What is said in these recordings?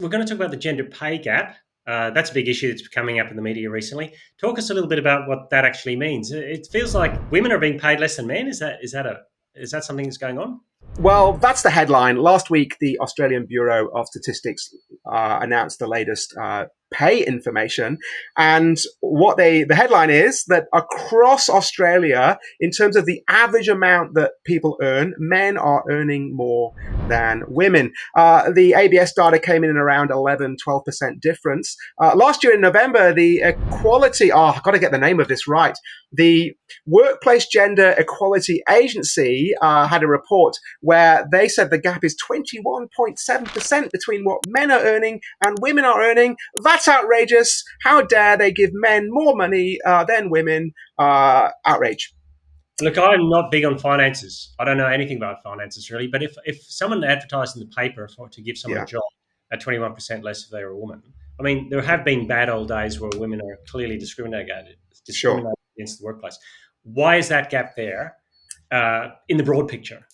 We're going to talk about the gender pay gap. That's a big issue that's coming up in the media recently. Talk us a little bit about what that actually means. It feels like women are being paid less than men. Is that something that's going on? Well, that's the headline. Last week, the Australian Bureau of Statistics announced the latest pay information, and the headline is that across Australia, in terms of the average amount that people earn, men are earning more than women. The ABS data came in around 11-12% difference. Last year in November, the equality, I've got to get the name of this right, the Workplace Gender Equality Agency had a report where they said the gap is 21.7% between what men are earning and women are earning. That's outrageous. How dare they give men more money than women? Outrage. Look, I'm not big on finances. I don't know anything about finances really. But if someone advertised in the paper to give someone a job at 21% less if they're a woman, I mean, there have been bad old days where women are clearly discriminated against the workplace. Why is that gap there in the broad picture?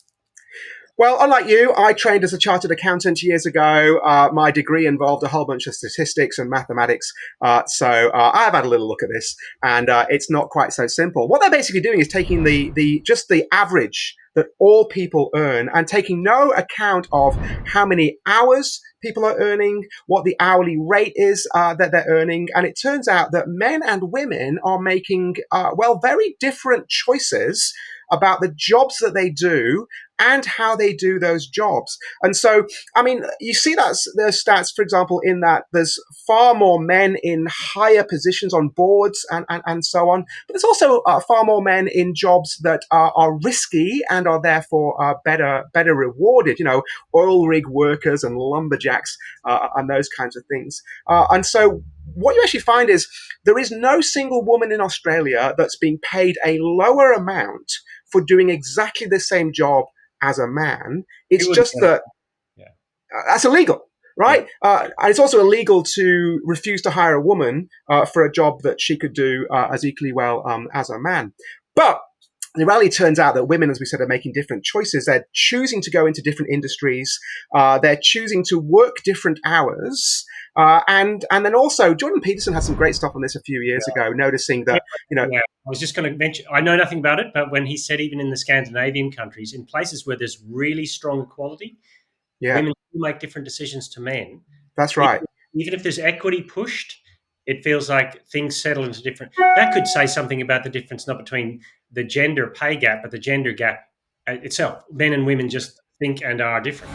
Well, unlike you, I trained as a chartered accountant years ago. My degree involved a whole bunch of statistics and mathematics. So I've had a little look at this, and it's not quite so simple. What they're basically doing is taking just the average that all people earn and taking no account of how many hours people are earning, what the hourly rate is that they're earning. And it turns out that men and women are making, very different choices about the jobs that they do and how they do those jobs. And so, I mean, you see that there's stats, for example, in that there's far more men in higher positions on boards and so on. But there's also far more men in jobs that are risky and are therefore better rewarded, oil rig workers and lumberjacks and those kinds of things. And so what you actually find is there is no single woman in Australia that's being paid a lower amount for doing exactly the same job as a man. It's just that that's illegal, right? And it's also illegal to refuse to hire a woman for a job that she could do as equally well as a man. But the reality turns out that women, as we said, are making different choices. They're choosing to go into different industries. They're choosing to work different hours. And then also, Jordan Peterson had some great stuff on this a few years ago, noticing that, I was just going to mention, I know nothing about it, but when he said even in the Scandinavian countries, in places where there's really strong equality, women do make different decisions to men. That's right. Even if there's equity pushed, it feels like things settle into different. That could say something about the difference, not between the gender pay gap, but the gender gap itself. Men and women just think and are different.